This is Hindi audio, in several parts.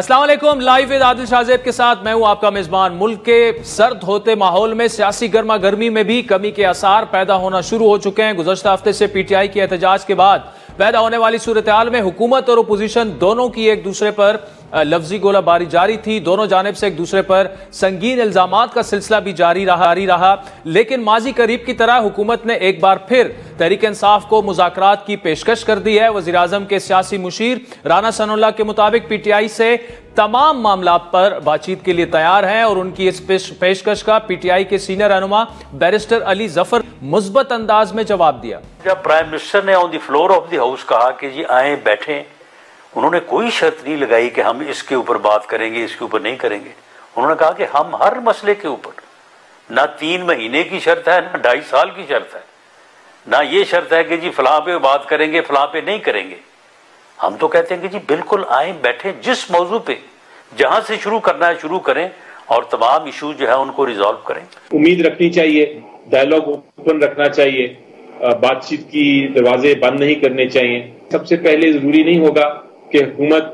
अस्सलाम वालेकुम। लाइव विद आदिल शाहजेब के साथ मैं हूं आपका मेजबान। मुल्क के सर्द होते माहौल में सियासी गर्मा गर्मी में भी कमी के आसार पैदा होना शुरू हो चुके हैं। गुज़श्ता हफ्ते से पीटीआई के एहतजाज के बाद पैदा होने वाली सूरत हाल में हुकूमत और अपोजिशन दोनों की एक दूसरे पर लफ्जी गोलाबारी जारी थी। दोनों जानिब से एक दूसरे पर संगीन इल्जामात का सिलसिला भी जारी रहा। लेकिन माजी करीब की तरह हुकूमत ने एक बार फिर तहरीक इंसाफ को मुज़ाकरात की पेशकश कर दी है। वज़ीर आज़म के सियासी मुशीर राना सनाउल्लाह के मुताबिक पीटीआई से तमाम मामला पर बातचीत के लिए तैयार हैं और उनकी इस पेशकश का पीटीआई के सीनियर रहनुमा बैरिस्टर अली जफर मुस्बत अंदाज में जवाब दिया। जब प्राइम मिनिस्टर ने on the floor of the house कहा कि जी आए बैठे, उन्होंने कोई शर्त नहीं लगाई कि हम इसके ऊपर बात करेंगे, इसके ऊपर नहीं करेंगे। उन्होंने कहा कि हम हर मसले के ऊपर, ना 3 महीने की शर्त है, ना 2.5 साल की शर्त है, ना ये शर्त है कि जी फलां पे बात करेंगे, फलां पे नहीं करेंगे। हम तो कहते हैं कि जी बिल्कुल आए बैठे, जिस मौजू पे जहां से शुरू करना है शुरू करें और तमाम इशू जो है उनको रिजॉल्व करें। उम्मीद रखनी चाहिए, डायलॉग ओपन रखना चाहिए, बातचीत की दरवाजे बंद नहीं करने चाहिए। सबसे पहले जरूरी नहीं होगा कि हुकूमत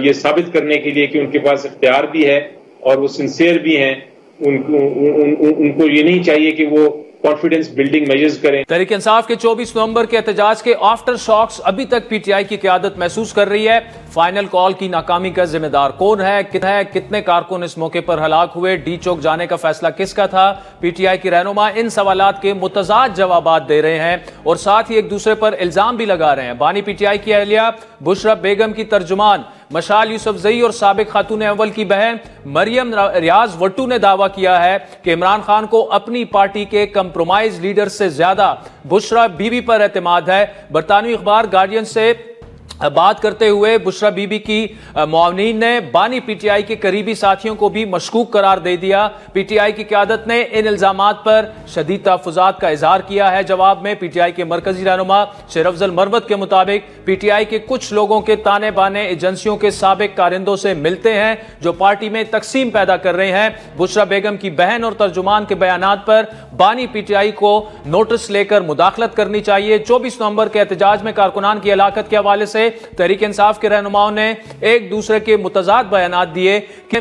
ये साबित करने के लिए कि उनके पास इख्तियार भी है और वो सिंसियर भी हैं, उनको ये नहीं चाहिए कि वो कॉन्फिडेंस बिल्डिंग मेजर्स करें। तहरीक इंसाफ के 24 नवंबर के एहतजाज के आफ्टर शॉक्स अभी तक पीटीआई की क़यादत महसूस कर रही है। फाइनल कॉल की नाकामी का जिम्मेदार कौन है, कितने कारकुन इस मौके पर हलाक हुए, डी चौक जाने का फैसला किसका था। पीटीआई की रहनुमा इन सवालात के मुतजाद जवाबात दे रहे हैं और साथ ही एक दूसरे पर इल्जाम भी लगा रहे हैं। बानी पीटीआई की अहलिया बुशरा बेगम की तर्जुमान मशाल यूसुफजई और साबिक खातून अव्वल की बहन मरियम रियाज वट्टू ने दावा किया है कि इमरान खान को अपनी पार्टी के कंप्रोमाइज लीडर से ज्यादा बुशरा बीबी पर एतमाद है। बरतानवी अखबार गार्डियन से बात करते हुए बुशरा बीबी की मुआवनीन ने बानी पीटीआई के करीबी साथियों को भी मशकूक करार दे दिया। पीटीआई की क़यादत ने इन इल्जामात पर शदीद तहफ़्फ़ुज़ात का इजहार किया है। जवाब में पीटीआई के मरकजी रहनुमा शेर अफजल मरवत के मुताबिक पीटीआई के कुछ लोगों के ताने बाने एजेंसियों के साबिक कारिंदों से मिलते हैं जो पार्टी में तकसीम पैदा कर रहे हैं। बुशरा बेगम की बहन और तर्जुमान के बयानात पर बानी पीटीआई को नोटिस लेकर मुदाखलत करनी चाहिए। 24 नवंबर के एहतजाज में कारकुनान की हलाकत के हवाले से तहरीक इंसाफ के रहनुमाओं ने एक दूसरे के मुतजाद बयानात दिए कि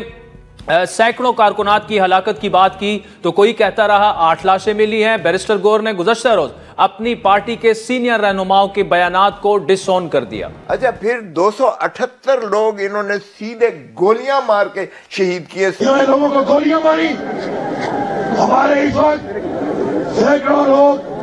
सैकड़ों कारकुनात की हलाकत की बात की तो कोई कहता रहा 8 लाशें मिली हैं। बैरिस्टर गौर ने गुज़श्ता रोज अपनी पार्टी के सीनियर रहनुमाओं के बयानात को डिसऑन कर दिया। अच्छा, फिर 278 लोग इन्होंने सीधे गोलियां मार के शहीद किए। लोगों को गोलियां मारी, हमारे इस वक्त सैकड़ों लोग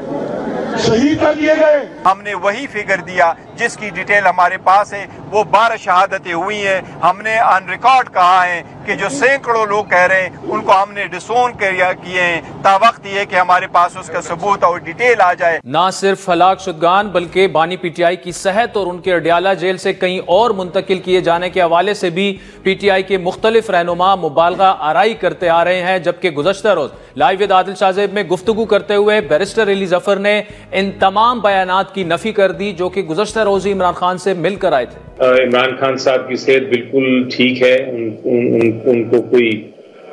शहीद कर दिए गए। हमने वही फिगर दिया जिसकी डिटेल हमारे पास है, वो 12 शहादतें हुई हैं। हमने ऑन रिकॉर्ड कहा है कि जो सैकड़ों लोग कह रहे हैं उनको हमने डिसोन किए हैं। तावक्त ये कि हमारे पास उसका सबूत और डिटेल आ जाए। ना सिर्फ हलाक शुदगान बल्कि बानी पीटीआई की सेहत और उनके अडियाला जेल से कहीं और मुंतकिल किए जाने के हवाले से भी पीटीआई के मुख्तलिफ रहनुमा मुबालगा आराई करते आ रहे हैं। जबकि गुज़श्ता रोज लाइव विद आदिल शाहजेब में गुफ्तगू करते हुए बैरिस्टर अली जफर ने इन तमाम बयानात की नफी कर दी जो कि गुज़श्ता रोज इमरान खान से मिलकर आए थे। इमरान खान साहब की सेहत बिल्कुल ठीक है, उनको कोई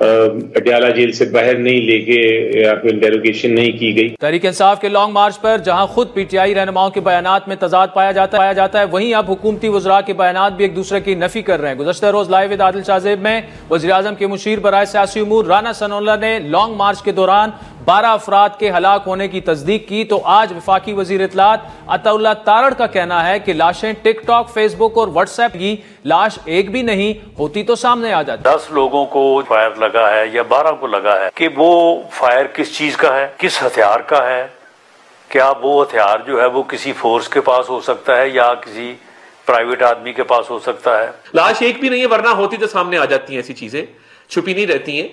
अडियाला जेल से बाहर नहीं लेके या फिर इंटेरोगेशन नहीं की गई। तहरीक इंसाफ के लॉन्ग मार्च पर जहां खुद पीटीआई रहनुमाओं के बयानात में तजाद पाया जाता है वहीं अब हुकूमती वज़रा के बयानात भी एक दूसरे की नफी कर रहे हैं। गुज़श्ता रोज लाइव विद आदिल शाहजेब में वज़ीर आज़म के मुशीर बराए सियासी उमूर राना सनाउल्लाह ने लॉन्ग मार्च के दौरान 12 अफराद के हलाक होने की तस्दीक की तो आज वफाकी वज़ीर इत्तलात अताउल्लाह तारड़ का कहना है कि लाशें टिकटॉक, फेसबुक और व्हाट्सएप की लाश एक भी नहीं होती तो सामने आ जाती। 10 लोगों को फायर लगा है या 12 को लगा है कि वो फायर किस चीज का है, किस हथियार का है, क्या वो हथियार जो है वो किसी फोर्स के पास हो सकता है या किसी प्राइवेट आदमी के पास हो सकता है। लाश एक भी नहीं है, वरना होती तो सामने आ जाती हैं, ऐसी चीजें छुपी नहीं रहती हैं।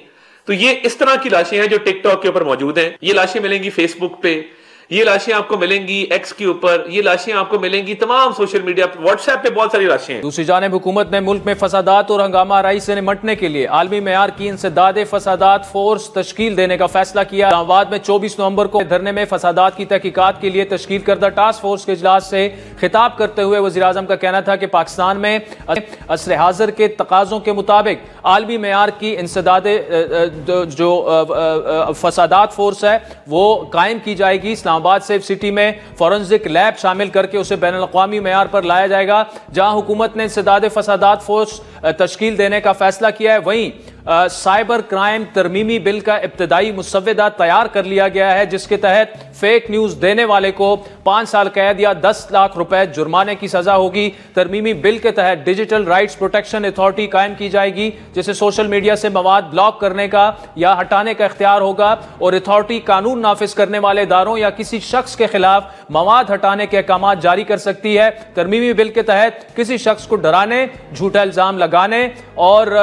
तो ये इस तरह की लाशें हैं जो टिकटॉक के ऊपर मौजूद हैं। ये लाशें मिलेंगी फेसबुक पे, ये लाशें आपको मिलेंगी एक्स के ऊपर, ये लाशें आपको मिलेंगी तमाम सोशल मीडिया पर, व्हाट्सएप पे बहुत सारी लाशें हैं। दूसरी जानिब हुकूमत ने मुल्क में फसादात और हंगामा आराई से निपटने के लिए आलमी मेयार की इंसदाद फसादात फोर्स तश्कील देने का फैसला किया। इस्लामाबाद में 24 नवंबर को धरने में फसादात की तहकीकात के लिए तश्कील करदा टास्क फोर्स के इजलास से खिताब करते हुए वज़ीर आज़म का कहना था कि पाकिस्तान में असर हाज़िर के तकाज़ों के मुताबिक आलमी मेयार की इंसदाद जो फसादात फोर्स है वो कायम की जाएगी। इस्लामाबाद सेफ सिटी में फॉरेंसिक लैब शामिल करके उसे बैनुल-अक़वामी मेयार पर लाया जाएगा। जहां हुकूमत ने इंसदाद फसादात फोर्स तश्कील देने का फैसला किया है, वहीं साइबर क्राइम तरमीमी बिल का इब्तदाई मुसव्वदा तैयार कर लिया गया है, जिसके तहत फेक न्यूज देने वाले को 5 साल कैद या 10 लाख रुपए जुर्माने की सजा होगी। तरमीमी बिल के तहत डिजिटल राइट्स प्रोटेक्शन अथॉरिटी कायम की जाएगी, जिसे सोशल मीडिया से मवाद ब्लॉक करने का या हटाने का इख्तियार होगा, और अथॉरिटी कानून नाफिज करने वाले इदारों या किसी शख्स के खिलाफ मवाद हटाने के अहकाम जारी कर सकती है। तरमीमी बिल के तहत किसी शख्स को डराने, झूठा इल्जाम लगाने और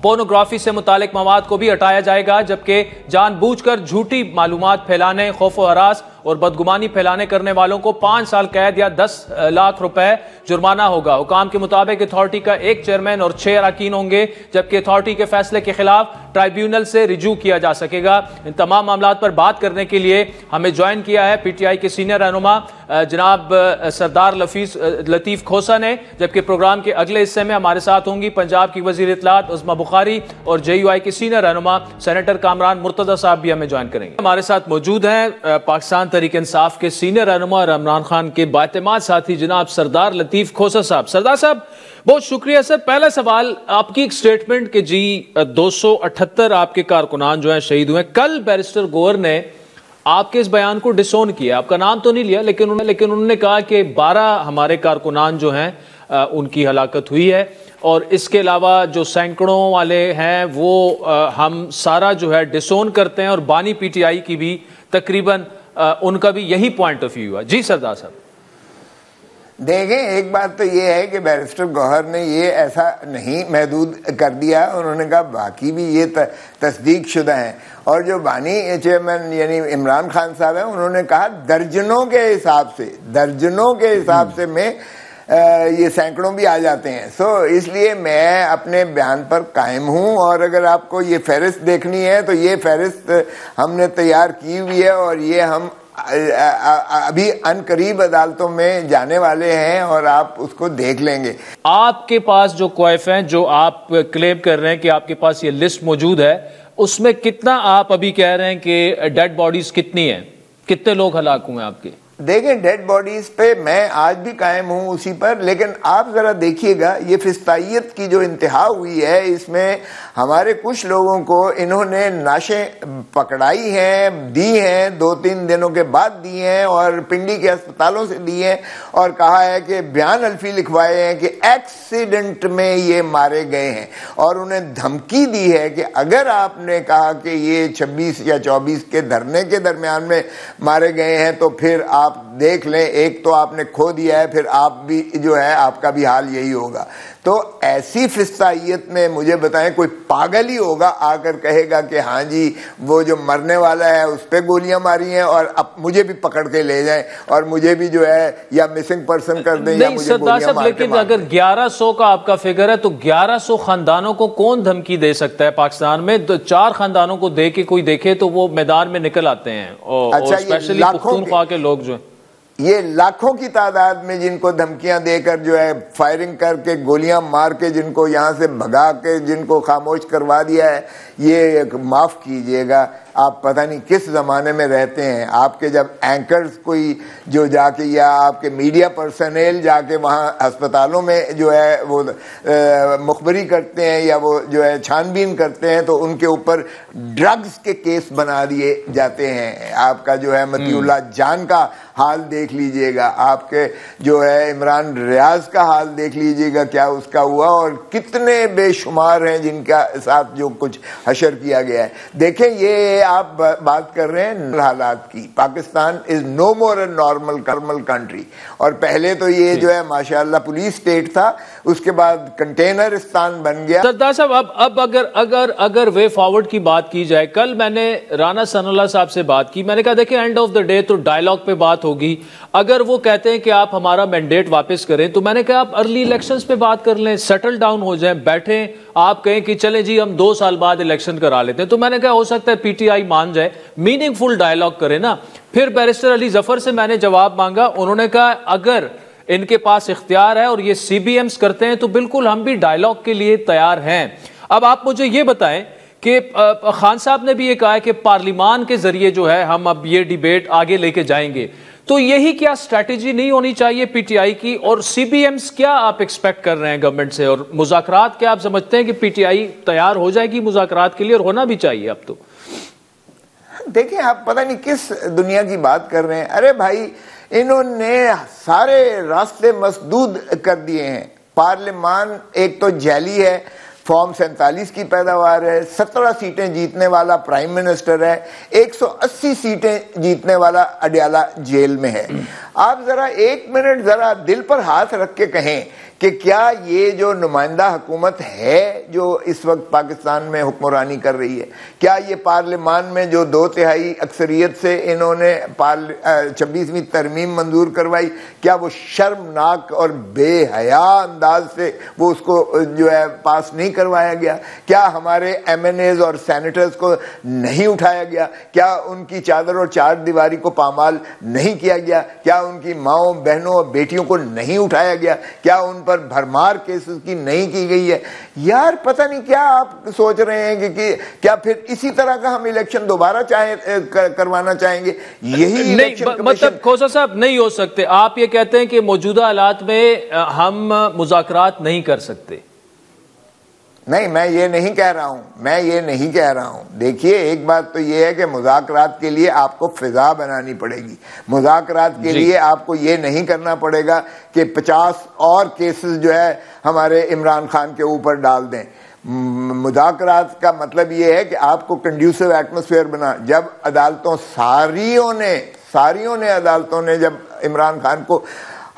पोर्नोग्राफी से मुतालिक मवाद को भी हटाया जाएगा, जबकि जानबूझकर झूठी मालूमात फैलाने, खौफ व हरास और बदगुमानी फैलाने करने वालों को 5 साल कैद या 10 लाख रुपए जुर्माना होगा। हुकाम के मुताबिक अथॉरिटी का 1 चेयरमैन और 6 अरकान होंगे, जबकि अथॉरिटी के फैसले के खिलाफ ट्राइब्यूनल से रिजू किया जा सकेगा। इन तमाम मामलों पर बात करने के लिए हमें ज्वाइन किया है PTI के सीनियर रहनुमा जनाब सरदार लतीफ खोसा ने, जबकि प्रोग्राम के अगले हिस्से में हमारे साथ होंगी पंजाब की वजीर इत्तलात उस्मा बुखारी और JUI के सीनियर रहनुमा सेनेटर कामरान मुर्तजा साहब भी हमें ज्वाइन करेंगे। हमारे साथ मौजूद हैं पाकिस्तान तहरीक इंसाफ के सीनियर रहनुमा और इमरान खान के बाएतमाद साथी जनाब सरदार लतीफ खोसा साहब। सरदार साहब बहुत शुक्रिया सर। पहला सवाल, आपकी एक स्टेटमेंट के जी 278 आपके कारकुनान जो हैं शहीद हुए। कल बैरिस्टर गोवर ने आपके इस बयान को डिसोन किया, आपका नाम तो नहीं लिया, लेकिन उन्होंने कहा कि 12 हमारे कारकुनान जो हैं उनकी हलाकत हुई है, और इसके अलावा जो सैकड़ों वाले हैं वो हम सारा जो है डिसोन करते हैं, और बानी PTI की भी तकरीबन उनका भी यही पॉइंट ऑफ व्यू है। जी सरदार साहब। देखें, एक बात तो ये है कि बैरिस्टर गौहर ने ये ऐसा नहीं महदूद कर दिया, उन्होंने कहा बाकी भी ये तस्दीक शुदा हैं, और जो बानी चेयरमैन यानी इमरान खान साहब हैं उन्होंने कहा दर्जनों के हिसाब से में ये सैकड़ों भी आ जाते हैं। सो इसलिए मैं अपने बयान पर कायम हूँ, और अगर आपको ये फहरिस्त देखनी है तो ये फहरिस्त हमने तैयार की हुई है, और ये हम अभी अनकरीब अदालतों में जाने वाले हैं और आप उसको देख लेंगे। आपके पास जो क्वाइफ हैं, जो आप क्लेम कर रहे हैं कि आपके पास ये लिस्ट मौजूद है, उसमें कितना आप अभी कह रहे हैं कि डेड बॉडीज कितनी हैं, कितने लोग हलाक हुए आपके? देखें, डेड बॉडीज पे मैं आज भी कायम हूँ उसी पर, लेकिन आप जरा देखिएगा ये फिस्तायत की जो इंतहा हुई है, इसमें हमारे कुछ लोगों को इन्होंने नाशें पकड़ाई हैं, दी हैं, 2-3 दिनों के बाद दी हैं, और पिंडी के अस्पतालों से दी हैं, और कहा है कि बयान अल्फी लिखवाए हैं कि एक्सीडेंट में ये मारे गए हैं, और उन्हें धमकी दी है कि अगर आपने कहा कि ये 26 या 24 के धरने के दरमियान में मारे गए हैं तो फिर आप देख लें, एक तो आपने खो दिया है, फिर आप भी जो है आपका भी हाल यही होगा। तो ऐसी फिस्तायत में मुझे बताएं, कोई पागल ही होगा आकर कहेगा कि हाँ जी वो जो मरने वाला है उस पर गोलियां मारी हैं और अब मुझे भी पकड़ के ले जाएं और मुझे भी जो है या मिसिंग पर्सन कर दें या मुझे गोलियां मार के। लेकिन अगर 1100 का आपका फिगर है तो 1100 खानदानों को कौन धमकी दे सकता है पाकिस्तान में? तो 4 खानदानों को दे के कोई देखे तो वो मैदान में निकल आते हैं, और स्पेशली पुख्तूनख्वा के लोग जो ये लाखों की तादाद में जिनको धमकियां देकर जो है फायरिंग करके गोलियां मार के जिनको यहाँ से भगा के जिनको खामोश करवा दिया है, ये माफ कीजिएगा आप पता नहीं किस ज़माने में रहते हैं। आपके जब एंकर्स कोई जो जाके या आपके मीडिया पर्सनल जाके वहाँ अस्पतालों में जो है वो मुखबरी करते हैं या वो जो है छानबीन करते हैं तो उनके ऊपर ड्रग्स के केस बना दिए जाते हैं। आपका जो है मतीउल्लाह जान का हाल देख लीजिएगा, आपके जो है इमरान रियाज का हाल देख लीजिएगा क्या उसका हुआ, और कितने बेशुमार हैं जिनका साथ जो कुछ हशर किया गया है। देखें, ये आप बात कर रहे हैं हालात की। Pakistan is no more a normal country, और पहले तो ये जो है माशाअल्लाह पुलिस स्टेट था, उसके बाद कंटेनरिस्तान बन गया। सरदार साहब, अब अगर वे फॉरवर्ड की बात की जाए, कल मैंने राना सनाउल्लाह साहब से बात की, मैंने कहा देखिए एंड ऑफ द डे तो डायलॉग पे बात होगी। अगर वो कहते हैं कि आप हमारा मैंडेट वापस करें तो मैंने कहा आप अर्ली इलेक्शंस पे बात कर लें, सेटल डाउन हो जाएं, बैठें, आप कहें कि चलें जी हम 2 साल बाद इलेक्शन करा लेते हैं, तो मैंने कहा हो सकता है PTI मान जाए, मीनिंगफुल डायलॉग करें ना। फिर बैरिस्टर अली जफर से मैंने जवाब मांगा, उन्होंने कहा अगर इनके पास इख्तियार है और ये CBMs करते हैं तो बिल्कुल हम भी डायलॉग के लिए तैयार हैं। अब आप मुझे ये बताएं कि खान साहब ने भी ये कहा है कि पार्लियामान के जरिए जो है हम अब ये डिबेट आगे लेके जाएंगे, तो यही क्या स्ट्रैटेजी नहीं होनी चाहिए पीटीआई की? और सीबीएम्स क्या आप एक्सपेक्ट कर रहे हैं गवर्नमेंट से? और मुज़ाकरात क्या आप समझते हैं कि पीटीआई तैयार हो जाएगी मुज़ाकरात के लिए, और होना भी चाहिए अब तो? देखिए, आप पता नहीं किस दुनिया की बात कर रहे हैं। अरे भाई, इन्होंने सारे रास्ते मसदूद कर दिए हैं। पार्लियामान एक तो जैली है, फॉर्म 47 की पैदावार है, 17 सीटें जीतने वाला प्राइम मिनिस्टर है, 180 सीटें जीतने वाला अडयाला जेल में है। आप जरा एक मिनट जरा दिल पर हाथ रख के कहें कि क्या ये जो नुमाइंदा हुकूमत है जो इस वक्त पाकिस्तान में हुक्मरानी कर रही है, क्या ये पार्लियामान में जो 2/3 अक्सरियत से इन्होंने 26वीं तरमीम मंजूर करवाई, क्या वो शर्मनाक और बेहया अंदाज से वो उसको जो है पास नहीं करवाया गया? क्या हमारे MNAs और सेनेटर्स को नहीं उठाया गया? क्या उनकी चादर और चार दीवारी को पामाल नहीं किया गया? क्या उनकी माओं, बहनों और बेटियों को नहीं उठाया गया? क्या उन पर भरमार केसेस की नहीं की गई है? यार पता नहीं क्या आप सोच रहे हैं कि क्या फिर इसी तरह का हम इलेक्शन दोबारा करवाना चाहेंगे? यही नहीं, मतलब खोसा साहब नहीं हो सकते। आप ये कहते हैं कि मौजूदा हालात में हम मुज़ाकरात नहीं कर सकते? नहीं, मैं ये नहीं कह रहा हूं। देखिए, एक बात तो ये है कि मुज़ाकरात के लिए आपको फिजा बनानी पड़ेगी। मुज़ाकरात के लिए आपको ये नहीं करना पड़ेगा कि 50 और केसेस जो है हमारे इमरान खान के ऊपर डाल दें। मुज़ाकरात का मतलब ये है कि आपको कंड्यूसिव एटमॉस्फेयर बना। जब सारियों ने अदालतों ने जब इमरान खान को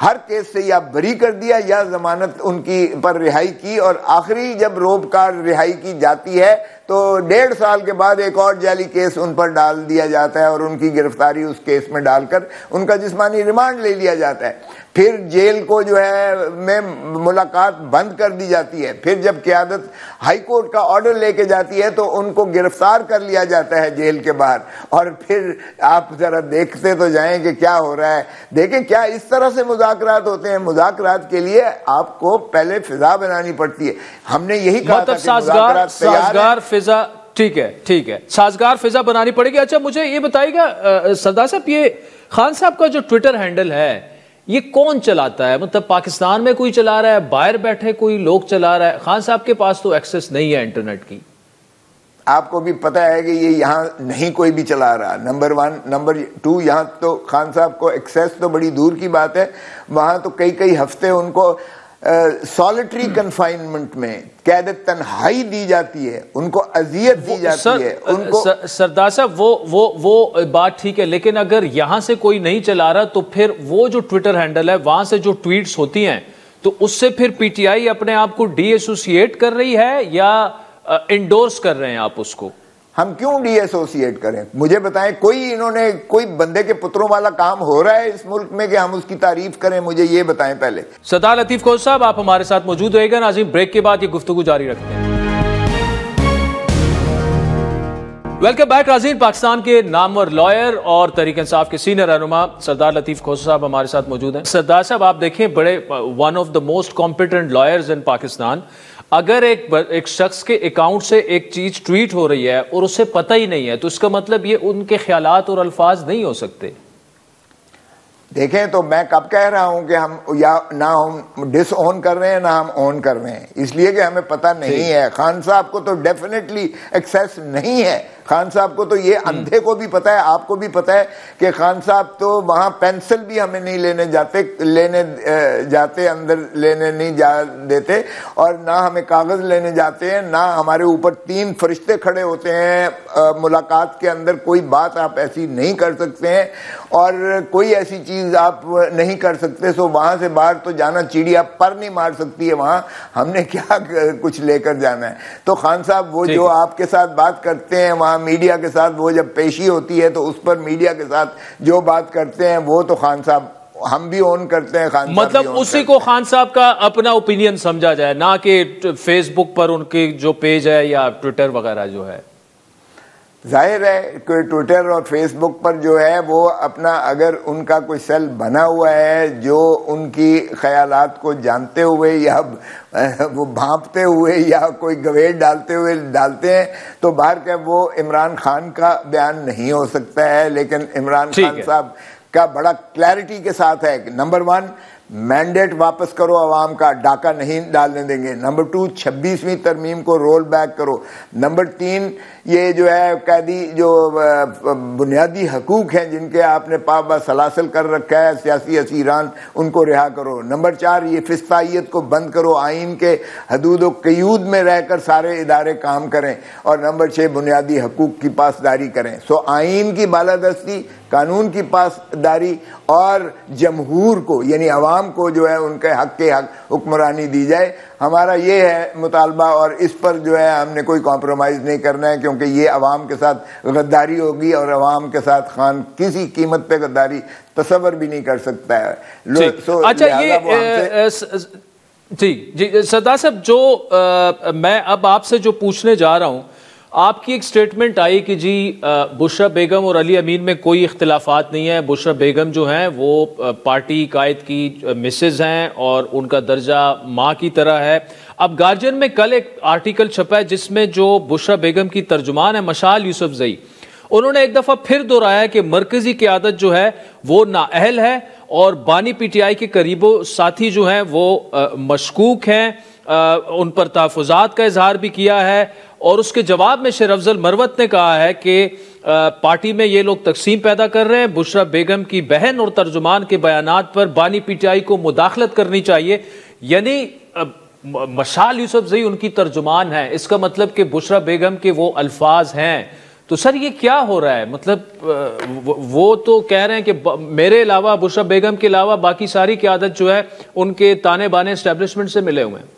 हर केस से या बरी कर दिया या जमानत उनकी पर रिहाई की, और आखिरी जब रोबकार रिहाई की जाती है तो 1.5 साल के बाद एक और जाली केस उन पर डाल दिया जाता है और उनकी गिरफ्तारी उस केस में डालकर उनका जिस्मानी रिमांड ले लिया जाता है। फिर जेल को जो है में मुलाकात बंद कर दी जाती है। फिर जब क़यादत हाई कोर्ट का ऑर्डर लेके जाती है तो उनको गिरफ्तार कर लिया जाता है जेल के बाहर। और फिर आप जरा देखते तो जाएं कि क्या हो रहा है। देखें, क्या इस तरह से मुज़ाकरात होते हैं? मुज़ाकरात के लिए आपको पहले फिजा बनानी पड़ती है। हमने यही कहा था कि साजगार फिजा, ठीक है, साजगार फिजा बनानी पड़ेगी। अच्छा, मुझे ये बताइएगा सरदार साहब, ये खान साहब का जो ट्विटर हैंडल है ये कौन चलाता है? मतलब पाकिस्तान में कोई चला रहा है, बाहर बैठे कोई लोग चला रहा है? खान साहब के पास तो एक्सेस नहीं है इंटरनेट की। आपको भी पता है कि ये यहाँ नहीं कोई भी चला रहा। नंबर 1, नंबर 2, यहाँ तो खान साहब को एक्सेस तो बड़ी दूर की बात है। वहां तो कई हफ्ते उनको सॉलिटरी कन्फाइनमेंट में कैद तन्हाई दी जाती है, उनको अजियत दी जाती है। उनको सरदार साहब वो बात ठीक है, लेकिन अगर यहां से कोई नहीं चला रहा तो फिर वो जो ट्विटर हैंडल है वहां से जो ट्वीट्स होती हैं तो उससे फिर पीटीआई अपने आप को डीएसोसिएट कर रही है या इंडोर्स कर रहे हैं आप उसको? हम क्यों डीएसोसिएट करें? मुझे बताएं, कोई बंदे के पुत्रों वाला काम हो रहा है इस मुल्क में कि हम उसकी तारीफ करें? मुझे ये बताएं पहले। सरदार लतीफ खोसा साहब, आप हमारे साथ मौजूद रहेगा। नाज़रीन, ब्रेक के बाद ये गुफ्तगू जारी रखते हैं। वेलकम बैक नाज़रीन। पाकिस्तान के नामवर लॉयर और तहरीक इंसाफ के सीनियर रहनुमा सरदार लतीफ खोसा साहब हमारे साथ मौजूद हैं। सरदार साहब, आप देखें, बड़े one of the most competent lawyers in Pakistan. अगर एक शख्स के अकाउंट से एक चीज ट्वीट हो रही है और उसे पता ही नहीं है तो इसका मतलब ये उनके ख्यालात और अल्फाज नहीं हो सकते। देखें, तो मैं कब कह रहा हूं कि हम ना हम डिसऑन कर रहे हैं ना हम ऑन कर रहे हैं, इसलिए कि हमें पता नहीं है। खान साहब को तो डेफिनेटली एक्सेस नहीं है। खान साहब को तो ये अंधे को भी पता है, आपको भी पता है कि खान साहब तो वहां पेंसिल भी हमें नहीं लेने जाते अंदर लेने नहीं जा देते, और ना हमें कागज लेने जाते हैं, ना हमारे ऊपर 3 फरिश्ते खड़े होते हैं मुलाकात के अंदर। कोई बात आप ऐसी नहीं कर सकते हैं और कोई ऐसी चीज आप नहीं कर सकते। सो वहां से बाहर तो जाना, चिड़िया पर नहीं मार सकती है, वहां हमने क्या कुछ लेकर जाना है। तो खान साहब वो जो आपके साथ बात करते हैं वहां मीडिया के साथ, वो जब पेशी होती है तो उस पर मीडिया के साथ जो बात करते हैं वो तो खान साहब, हम भी ऑन करते हैं, खान मतलब उसी को खान साहब का अपना ओपिनियन समझा जाए, ना कि फेसबुक पर उनके जो पेज है या ट्विटर वगैरह जो है। जाहिर है कोई ट्विटर और फेसबुक पर जो है वो अपना, अगर उनका कोई सेल बना हुआ है जो उनकी ख्यालात को जानते हुए या वो भांपते हुए या कोई गवेट डालते हुए डालते हैं, तो बाहर का वो इमरान खान का बयान नहीं हो सकता है। लेकिन इमरान खान साहब का बड़ा क्लैरिटी के साथ है कि नंबर 1 मैंडेट वापस करो, अवाम का डाका नहीं डालने देंगे। नंबर 2 26वीं तरमीम को रोल बैक करो। नंबर 3 ये जो है कैदी जो बुनियादी हकूक हैं जिनके आपने पाबा सलासल कर रखा है सियासी असीरान, उनको रिहा करो। नंबर 4 ये फिस्तायत को बंद करो, आइन के हदूद व क़यूद में रहकर सारे इदारे काम करें। और नंबर 6 बुनियादी हकूक की पासदारी करें। सो आइन की बालादस्ती, कानून की पासदारी और जमहूर को यानी अवाम को जो है उनके हक के हक हुक्मरानी दी जाए। हमारा ये है मुतालबा और इस पर जो है हमने कोई कॉम्प्रोमाइज़ नहीं करना है, क्योंकि ये अवाम के साथ गद्दारी होगी और अवाम के साथ खान किसी कीमत पे गद्दारी तसव्वुर भी नहीं कर सकता है। अच्छा, ये जी सरदार साहब, जो मैं अब आपसे जो पूछने जा रहा हूँ, आपकी एक स्टेटमेंट आई कि जी बुशरा बेगम और अली अमीन में कोई इख्तिलाफात नहीं है। बुशरा बेगम जो हैं वो पार्टी कायद की मिसेज हैं और उनका दर्जा माँ की तरह है। अब गार्जियन में कल एक आर्टिकल छपा है जिसमें जो बुशरा बेगम की तर्जुमान है मशाल यूसुफजई, उन्होंने एक दफ़ा फिर दोहराया कि मरकजी क़यादत जो है वो नाअहल है और बानी पीटीआई के करीबो साथी जो हैं वो मशकूक हैं। उन पर तहफ़्फ़ुज़ात का इजहार भी किया है और उसके जवाब में शेर अफजल मरवत ने कहा है कि पार्टी में ये लोग तकसीम पैदा कर रहे हैं। बुशरा बेगम की बहन और तर्जुमान के बयानात पर बानी पीटीआई को मुदाखलत करनी चाहिए। यानी मशाल यूसुफजई उनकी तर्जुमान है, इसका मतलब कि बुशरा बेगम के वो अल्फाज हैं। तो सर ये क्या हो रहा है? मतलब वो तो कह रहे हैं कि मेरे अलावा, बुशरा बेगम के अलावा बाकी सारी क़यादत जो है उनके ताने बाने एस्टेब्लिशमेंट से मिले हुए हैं।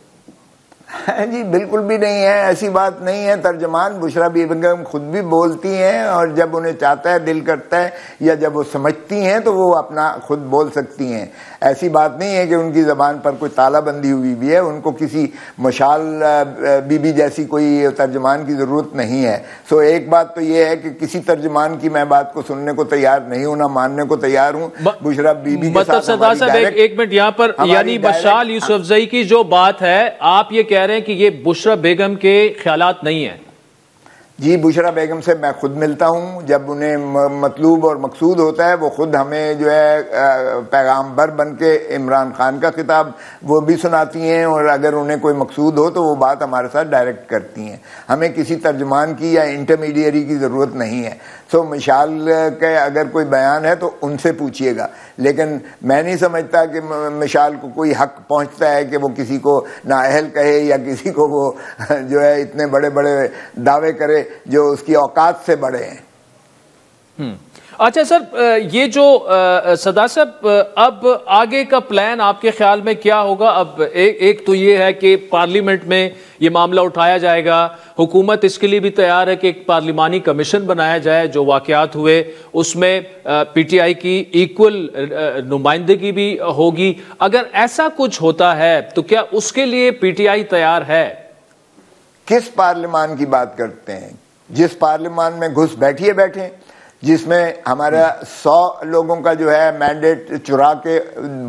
जी बिल्कुल भी नहीं है, ऐसी बात नहीं है। तर्जमान बुशरा बेगम खुद भी बोलती हैं और जब उन्हें चाहता है, दिल करता है या जब वो समझती हैं तो वो अपना खुद बोल सकती हैं। ऐसी बात नहीं है कि उनकी ज़बान पर कोई तालाबंदी हुई भी है। उनको किसी मशाल बीबी जैसी कोई तर्जमान की ज़रूरत नहीं है। सो एक बात तो ये है कि किसी तर्जमान की मैं बात को सुनने को तैयार नहीं हूँ, ना मानने को तैयार हूँ। बुशरा बीबी के साथ सरदार साहब एक मिनट यहाँ पर, यानी मशाल यूसुफजई की जो बात है, आप ये कह रहे हैं कि ये बुशरा बेगम के ख्यालात नहीं है? जी, बुशरा बेगम से मैं खुद मिलता हूँ। जब उन्हें मतलूब और मकसूद होता है वो खुद हमें जो है पैगामबर बन के इमरान खान का खिताब वो भी सुनाती हैं और अगर उन्हें कोई मकसूद हो तो वो बात हमारे साथ डायरेक्ट करती हैं। हमें किसी तर्जमान की या इंटरमीडियरी की ज़रूरत नहीं है। सो मिशाल के अगर कोई बयान है तो उनसे पूछिएगा, लेकिन मैं नहीं समझता कि मिशाल को कोई हक पहुंचता है कि वो किसी को नाअहल कहे या किसी को वो जो है इतने बड़े बड़े दावे करे जो उसकी औकात से बड़े हैं। अच्छा सर, ये जो सरदार साहब, अब आगे का प्लान आपके ख्याल में क्या होगा? अब एक तो ये है कि पार्लियामेंट में ये मामला उठाया जाएगा, हुकूमत इसके लिए भी तैयार है कि एक पार्लिमानी कमीशन बनाया जाए, जो वाक़यात हुए उसमें पीटीआई की इक्वल नुमाइंदगी भी होगी। अगर ऐसा कुछ होता है तो क्या उसके लिए पीटीआई तैयार है? किस पार्लिमान की बात करते हैं? जिस पार्लिमान में घुस बैठे जिसमें हमारा 100 लोगों का जो है मैंडेट चुरा के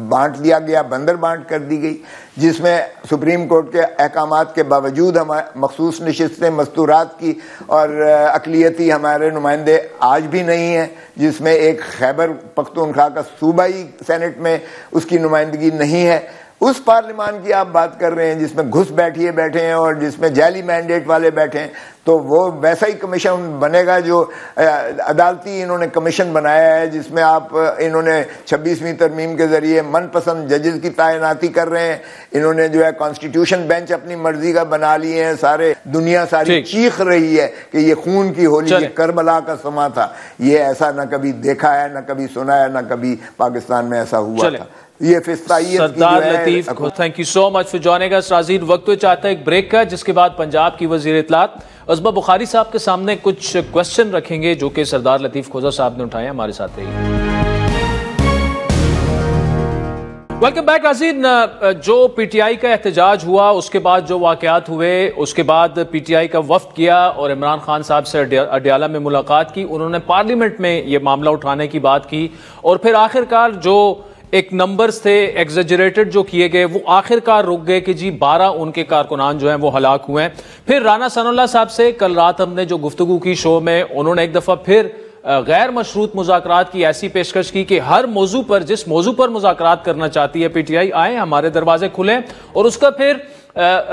बांट दिया गया, बंदर बांट कर दी गई, जिसमें सुप्रीम कोर्ट के अहकामात के बावजूद हमारे मखसूस नशिस्तें मस्तूरात की और अक़लियती हमारे नुमाइंदे आज भी नहीं हैं, जिसमें एक खैबर पख्तूनख्वा का सूबाई सेनेट में उसकी नुमाइंदगी नहीं है। उस पार्लिमान की आप बात कर रहे हैं जिसमें घुस बैठे हैं और जिसमें जाली मैंडेट वाले बैठे हैं, तो वो वैसा ही कमीशन बनेगा जो अदालती इन्होंने कमीशन बनाया है, जिसमें आप इन्होंने 26वीं तरमीम के ज़रिए मनपसंद जजेस की तैनाती कर रहे हैं। इन्होंने जो है कॉन्स्टिट्यूशन बेंच अपनी मर्जी का बना लिए हैं। सारे दुनिया सारी चीख रही है कि ये खून की होली, ये करबला का समा था। ये ऐसा न कभी देखा है, न कभी सुना है, न कभी पाकिस्तान में ऐसा हुआ था। ये Sardar Latif, thank you so much for joining us. नाज़रीन, वक्त तो चाहता है एक ब्रेक का, जिसके बाद पंजाब की वज़ीर इत्तलात अज़मा बुखारी साहब के सामने कुछ क्वेश्चन रखेंगे जो कि सरदार लतीफ खोजा साहब ने उठाए। हमारे साथ रहिए। वेलकम बैक नाज़रीन। जो पीटीआई का एहतजाज हुआ, उसके बाद जो वाकयात हुए, उसके बाद पीटीआई का वफ्द किया और इमरान खान साहब से अडियाला में मुलाकात की। उन्होंने पार्लियामेंट में ये मामला उठाने की बात की और फिर आखिरकार जो एक नंबर्स थे एग्जेजरेटेड जो किए गए, वो आखिरकार रुक गए कि जी 12 उनके कारकुनान जो हैं वो हलाक हुए हैं। फिर राना सनाउल्लाह साहब से कल रात हमने जो गुफ्तगू की शो में, उन्होंने एक दफ़ा फिर गैर मशरूत मुज़ाकरात की ऐसी पेशकश की कि हर मौजू पर, जिस मौजू पर मुज़ाकरात करना चाहती है पीटीआई, आए, हमारे दरवाजे खुले। और उसका फिर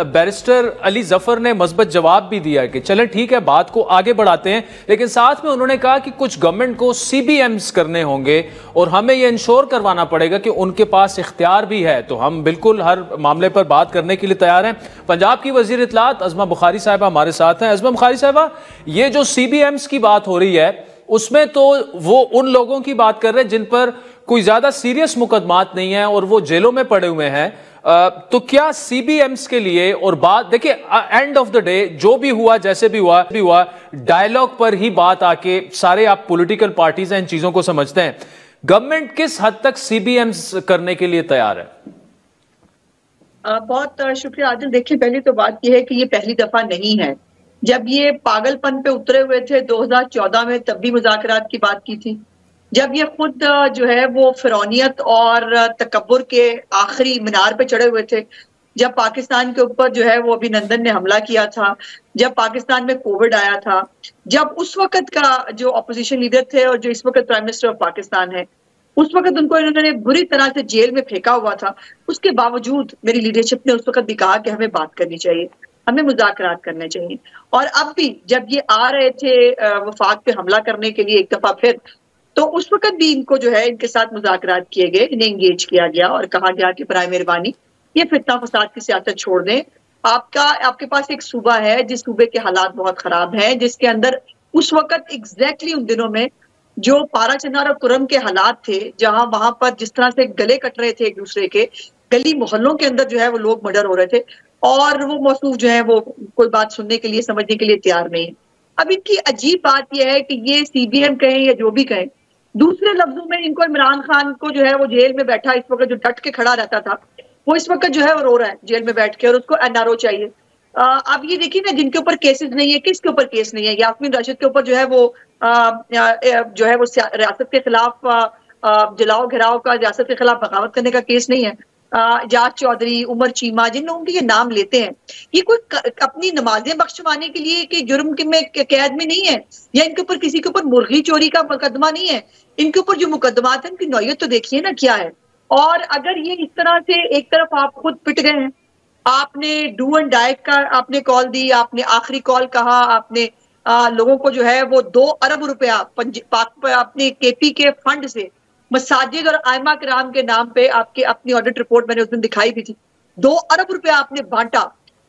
बैरिस्टर अली जफर ने मस्बत जवाब भी दिया कि चलें ठीक है, बात को आगे बढ़ाते हैं, लेकिन साथ में उन्होंने कहा कि कुछ गवर्नमेंट को CBMs करने होंगे और हमें यह इंश्योर करवाना पड़ेगा कि उनके पास इख्तियार भी है। तो हम बिल्कुल हर मामले पर बात करने के लिए तैयार हैं। पंजाब की वजीर इत्तलात अज़मा बुखारी साहिबा हमारे साथ हैं। अज़मा बुखारी साहिबा, ये जो CBMs की बात हो रही है, उसमें तो वो उन लोगों की बात कर रहे हैं जिन पर कोई ज्यादा सीरियस मुकदमात नहीं है और वो जेलों में पड़े हुए हैं। तो क्या CBMs के लिए, और बात देखिए एंड ऑफ द डे जो भी हुआ, जैसे भी हुआ डायलॉग पर ही बात आके, सारे आप पॉलिटिकल पार्टीज हैं, इन चीजों को समझते हैं। गवर्नमेंट किस हद तक CBMs करने के लिए तैयार है? बहुत शुक्रिया आदिल। देखिए, पहली तो बात यह है कि ये पहली दफा नहीं है। जब ये पागलपन पे उतरे हुए थे 2014 में, तब भी मुज़ाकरात की बात की थी। जब ये खुद जो है वो फिरौनियत और तकब्बुर के आखिरी मीनार पे चढ़े हुए थे, जब पाकिस्तान के ऊपर जो है वो अभिनंदन ने हमला किया था, जब पाकिस्तान में कोविड आया था, जब उस वक्त का जो अपोजिशन लीडर थे और जो इस वक्त प्राइम मिनिस्टर ऑफ पाकिस्तान है, उस वक्त उनको इन्होंने बुरी तरह से जेल में फेंका हुआ था। उसके बावजूद मेरी लीडरशिप ने उस वक्त भी कहा कि हमें बात करनी चाहिए, हमें मुज़ाकरात करने चाहिए। और अब भी जब ये आ रहे थे वफाक पे हमला करने के लिए एक दफा फिर, तो उस वक्त भी इनको जो है इनके साथ मुज़ाकरात किए गए, इन्हें इंगेज किया गया और कहा गया कि बराए मेहरबानी ये फितना फसाद की सियासत छोड़ दें। आपके पास एक सूबा है जिस सूबे के हालात बहुत खराब हैं, जिसके अंदर उस वक्त एग्जैक्टली उन दिनों में जो पाराचनार और कुरम के हालात थे, जहां वहां पर जिस तरह से गले कट रहे थे एक दूसरे के, गली मोहल्लों के अंदर जो है वो लोग मर्डर हो रहे थे और वो मौसूफ जो है वो कोई बात सुनने के लिए, समझने के लिए तैयार नहीं है। अब इनकी अजीब बात यह है कि ये CBM कहें या जो भी कहें, दूसरे लफ्जों में इनको इमरान खान को जो है वो जेल में बैठा इस वक्त जो डट के खड़ा रहता था, वो इस वक्त जो है वो रो रहा है जेल में बैठ के, और उसको NRO चाहिए। अब ये देखिए ना, जिनके ऊपर केसेस नहीं है, किसके ऊपर केस नहीं है? यास्मीन राशिद के ऊपर जो है वो रियासत के खिलाफ जलाओ घिराव का, रियासत के खिलाफ बगावत करने का केस नहीं है। जाज चौधरी, उमर चीमा, जिन लोगों के ये नाम लेते हैं, ये कोई अपनी नमाजें बख्शवाने के लिए कि जुर्म में कैद में नहीं है, या इनके ऊपर किसी के ऊपर मुर्गी चोरी का मुकदमा नहीं है। इनके ऊपर जो मुकदमात है उनकी नौयत तो देखिए ना क्या है। और अगर ये इस तरह से एक तरफ आप खुद पिट गए हैं, आपने डू एंड डाई का आपने कॉल दी, आपने आखिरी कॉल कहा, आपने लोगों को जो है वो 2 अरब रुपया अपने KP के फंड से मसाजिद और आयमा कराम के नाम पे, आपके अपनी ऑडिट रिपोर्ट मैंने उस दिन दिखाई भी थी, 2 अरब रुपया आपने बांटा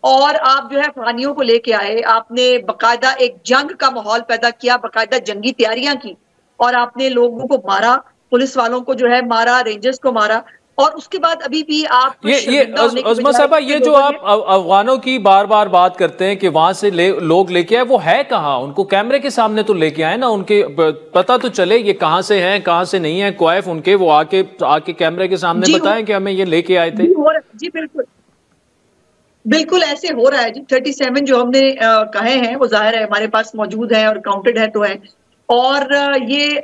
और आप जो है अफगानियों को लेके आए। आपने बाकायदा एक जंग का माहौल पैदा किया, बाकायदा जंगी तैयारियां की और आपने लोगों को मारा, पुलिस वालों को जो है मारा, रेंजर्स को मारा। और उसके बाद अभी भी आप ये अज़मा साहबा, ये जो आप अफगानों की बार बार बात करते हैं कि वहां से लोग लेके आए, वो है कहाँ? उनको कैमरे के सामने तो लेके आए ना, उनके पता तो चले ये कहाँ से हैं, कहाँ से नहीं है। क्वाइफ उनके वो आके कैमरे के सामने बताएं कि हमें ये लेके आए थे। जी बिल्कुल ऐसे हो रहा है जी। 37 जो हमने कहे हैं वो जाहिर है हमारे पास मौजूद है और काउंटेड है तो है। और ये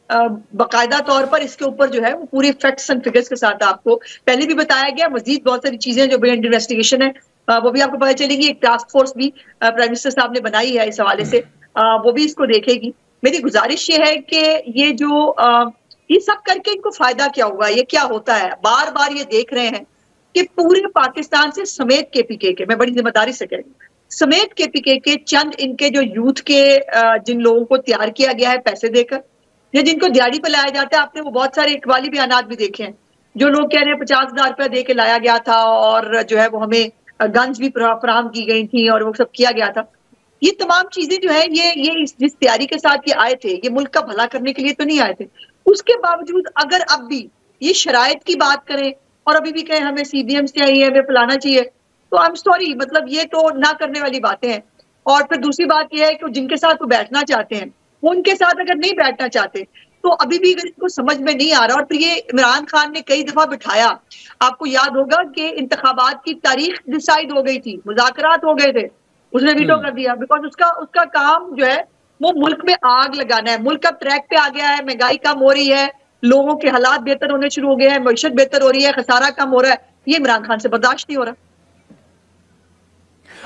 बाकायदा तौर पर इसके ऊपर जो है वो पूरे फैक्ट्स एंड फिगर्स के साथ आपको पहले भी बताया गया। मजीद बहुत सारी चीजें जो बिहाइंड इन्वेस्टिगेशन है वो भी आपको पता चलेगी। एक टास्क फोर्स भी प्राइम मिनिस्टर साहब ने बनाई है इस हवाले से, वो भी इसको देखेगी। मेरी गुजारिश ये है कि ये जो ये सब करके इनको फायदा क्या हुआ, ये क्या होता है? बार बार ये देख रहे हैं कि पूरे पाकिस्तान से समेत KPK के, मैं बड़ी जिम्मेदारी से कह रही हूँ, समेत KPK के चंद इनके जो यूथ के जिन लोगों को तैयार किया गया है पैसे देकर, या जिनको दिहाड़ी पे लाया जाता है, आपने वो बहुत सारे इकबाली बयानात भी देखे हैं जो लोग कह रहे हैं 50,000 रुपया दे के लाया गया था और जो है वो हमें गन्स भी फराहम की गई थी और वो सब किया गया था। ये तमाम चीजें जो है ये जिस तैयारी के साथ ये आए थे, ये मुल्क का भला करने के लिए तो नहीं आए थे। उसके बावजूद अगर अब भी ये शराइत की बात करें और अभी भी कहें हमें CBM चाहिए, हमें फलाना चाहिए, तो आई एम सॉरी, मतलब ये तो ना करने वाली बातें हैं। और फिर दूसरी बात यह है कि जिनके साथ वो बैठना चाहते हैं, वो उनके साथ अगर नहीं बैठना चाहते, तो अभी भी अगर इनको समझ में नहीं आ रहा, और फिर ये इमरान खान ने कई दफा बिठाया, आपको याद होगा कि इंतखाबात की तारीख डिसाइड हो गई थी, मुज़ाकरात हो गए थे, उसने वीटो कर दिया, बिकॉज उसका काम जो है वो मुल्क में आग लगाना है। मुल्क अब ट्रैक पे आ गया है, महंगाई कम हो रही है, लोगों के हालात बेहतर होने शुरू हो गए हैं, मईशत बेहतर हो रही है, खसारा कम हो रहा है, ये इमरान खान से बर्दाश्त नहीं हो रहा।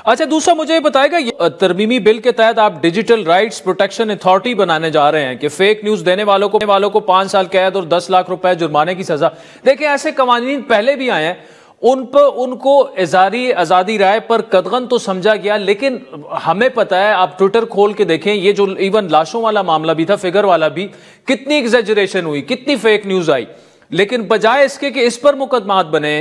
अच्छा, दूसरा मुझे ये बताएगा, तरमीमी बिल के तहत आप डिजिटल राइट्स प्रोटेक्शन अथॉरिटी बनाने जा रहे हैं कि फेक न्यूज देने वालों को 5 साल कैद और 10 लाख रुपए जुर्माने की सजा। देखिए, ऐसे कवानीन पहले भी आए हैं, उनको इज़ारी आज़ादी राय पर कदगन तो समझा गया, लेकिन हमें पता है, आप ट्विटर खोल के देखें, ये जो इवन लाशों वाला मामला भी था, फिगर वाला भी, कितनी एग्जेजरेशन हुई, कितनी फेक न्यूज आई, लेकिन बजाय इसके कि इस पर मुकदमात बने,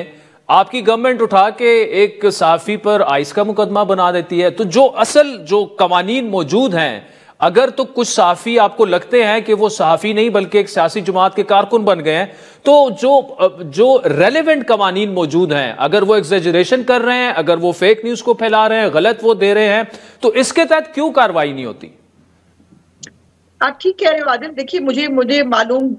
आपकी गवर्नमेंट उठा के एक सहाफी पर आइस का मुकदमा बना देती है। तो जो कवानीन मौजूद हैं, अगर तो कुछ सहाफी आपको लगते हैं कि वो सहाफी नहीं बल्कि एक सियासी जमात के कारकुन बन गए हैं, तो जो रेलेवेंट कवानीन मौजूद हैं, अगर वो एग्जेजरेशन कर रहे हैं, अगर वो फेक न्यूज को फैला रहे हैं, गलत वो दे रहे हैं, तो इसके तहत क्यों कार्रवाई नहीं होती? आप ठीक कह रहे हो आदिल। देखिए, मुझे मालूम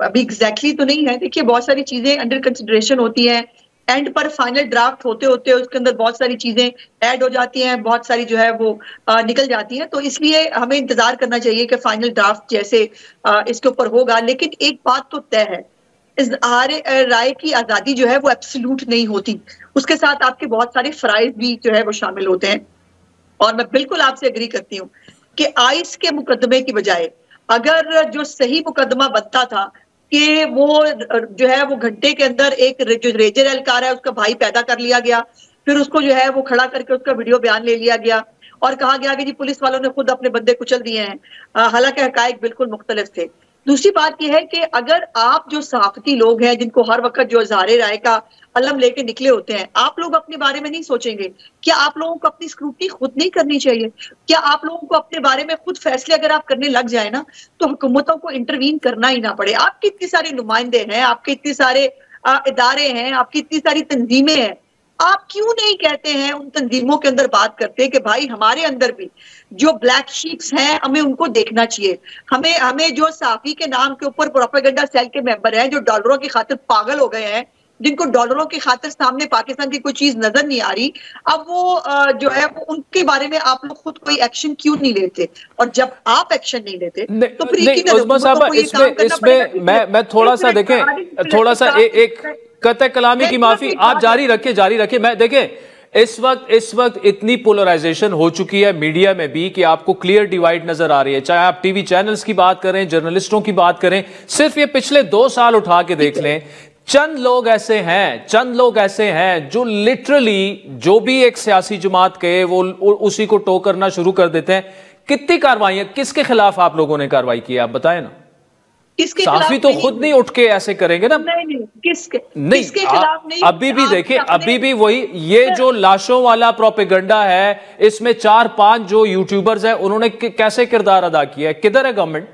अभी एग्जैक्टली तो नहीं है। देखिए, बहुत सारी चीजें अंडर कंसिडरेशन होती हैं, एंड पर फाइनल ड्राफ्ट होते होते उसके अंदर बहुत सारी चीजें ऐड हो जाती हैं, बहुत सारी जो है वो निकल जाती हैं, तो इसलिए हमें इंतजार करना चाहिए कि फाइनल ड्राफ्ट जैसे इसके ऊपर होगा। लेकिन एक बात तो तय है, इज़हार राय की आजादी जो है वो एब्सोल्यूट नहीं होती, उसके साथ आपके बहुत सारे फराइज भी जो है वो शामिल होते हैं। और मैं बिल्कुल आपसे एग्री करती हूँ कि आइस के मुकदमे की बजाय अगर जो सही मुकदमा बनता था कि वो जो है वो घंटे के अंदर एक जो रेजर एहलकार है उसका भाई पैदा कर लिया गया, फिर उसको जो है वो खड़ा करके उसका वीडियो बयान ले लिया गया और कहा गया कि जी पुलिस वालों ने खुद अपने बंदे कुचल दिए हैं, हालांकि हकायक बिल्कुल मुख्तलिफ थे। दूसरी बात यह है कि अगर आप जो सहाफती लोग हैं जिनको हर वक्त जो इज़हार राय का अलम लेके निकले होते हैं, आप लोग अपने बारे में नहीं सोचेंगे? क्या आप लोगों को अपनी स्क्रूटनी खुद नहीं करनी चाहिए? क्या आप लोगों को अपने बारे में खुद फैसले अगर आप करने लग जाए ना, तो हुकूमतों को इंटरवीन करना ही ना पड़े? आपके इतने सारे नुमाइंदे हैं, आपके इतने सारे इदारे हैं, आपकी इतनी सारी तंजीमें हैं, आप क्यों नहीं कहते हैं, उन तंजीमों के अंदर बात करते हैं कि भाई हमारे अंदर भी जो ब्लैक शीप्स हैं हमें उनको देखना चाहिए, हमें जो साफी के नाम के ऊपर प्रोपेगेंडा सेल के मेंबर हैं जो डॉलरों की खातिर पागल हो गए हैं, जिनको डॉलरों की खातिर सामने पाकिस्तान की कोई चीज नजर नहीं आ रही, अब वो जो है वो उनके बारे में आप लोग खुद कोई एक्शन क्यों नहीं लेते? और जब आप एक्शन नहीं लेते तो फिर इसमें मैं थोड़ा सा देखें, थोड़ा सा एक कतई कलामी की माफी, आप जारी रखिए। मैं देखें इस वक्त इतनी पोलराइजेशन हो चुकी है मीडिया में भी कि आपको क्लियर डिवाइड नजर आ रही है, चाहे आप टीवी चैनल्स की बात करें, जर्नलिस्टों की बात करें, सिर्फ ये पिछले 2 साल उठा के देख लें, चंद लोग ऐसे हैं जो लिटरली जो भी एक सियासी जमात के वो उसी को टो करना शुरू कर देते हैं। कितनी कार्रवाई, किसके खिलाफ आप लोगों ने कार्रवाई की है, आप बताएं ना? साफी तो खुद नहीं उठ के ऐसे करेंगे ना। नहीं, किसके खिलाफ नहीं। अभी भी देखिए, अभी भी वही, ये जो लाशों वाला प्रोपेगेंडा है, इसमें 4-5 जो यूट्यूबर्स हैं उन्होंने कैसे किरदार अदा किया है? किधर है गवर्नमेंट?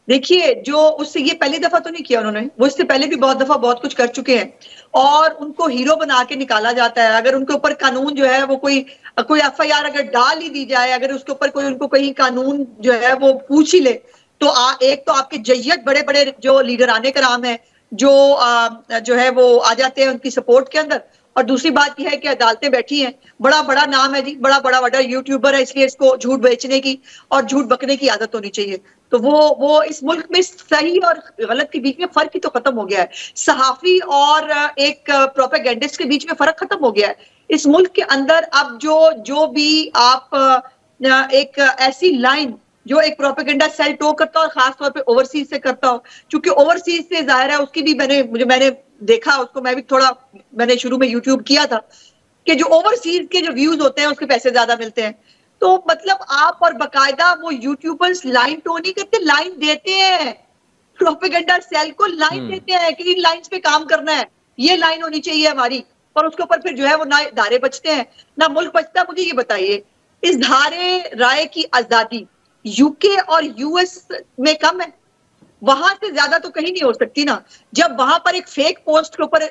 देखिए, जो उससे ये पहली दफा तो नहीं किया उन्होंने, वो इससे पहले भी बहुत दफा बहुत कुछ कर चुके हैं और उनको हीरो बना के निकाला जाता है। अगर उनके ऊपर कानून जो है वो कोई FIR अगर डाल ही दी जाए, अगर उसके ऊपर कोई उनको कहीं कानून जो है वो पूछ ही ले, तो एक तो आपके जय्यत बड़े बड़े जो लीडर आने का नाम है जो है वो आ जाते हैं उनकी सपोर्ट के अंदर, और दूसरी बात यह है कि अदालतें बैठी हैं, बड़ा नाम है जी, बड़ा यूट्यूबर है, इसलिए इसको झूठ बेचने की और झूठ बकने की आदत होनी चाहिए। तो वो इस मुल्क में सही और गलत के बीच में फर्क ही तो खत्म हो गया है, सहाफी और एक प्रोपेगेंडिस्ट के बीच में फर्क खत्म हो गया है इस मुल्क के अंदर। अब जो भी आप एक ऐसी लाइन जो एक प्रोपेगेंडा सेल टो करता हो और खासतौर पे ओवरसीज से करता हो, क्योंकि ओवरसीज से जाहिर है उसकी भी मैंने देखा उसको, मैं भी थोड़ा मैंने शुरू में यूट्यूब किया था कि जो ओवरसीज के जो व्यूज होते हैं उसके पैसे ज्यादा मिलते हैं। तो मतलब आप और बकायदा वो यूट्यूबर्स लाइन टो नहीं करते, लाइन देते हैं, प्रोपेगेंडा सेल को लाइन देते हैं कि इन लाइंस पे काम करना है, ये लाइन होनी चाहिए हमारी, और उसके ऊपर फिर जो है वो ना इदारे बचते हैं ना मुल्क बचता। मुझे ये बताइए, इज़हारे राय की आजादी यूके और यूएस में कम है? वहां से ज्यादा तो कहीं नहीं हो सकती ना। जब वहां पर एक फेक पोस्ट के ऊपर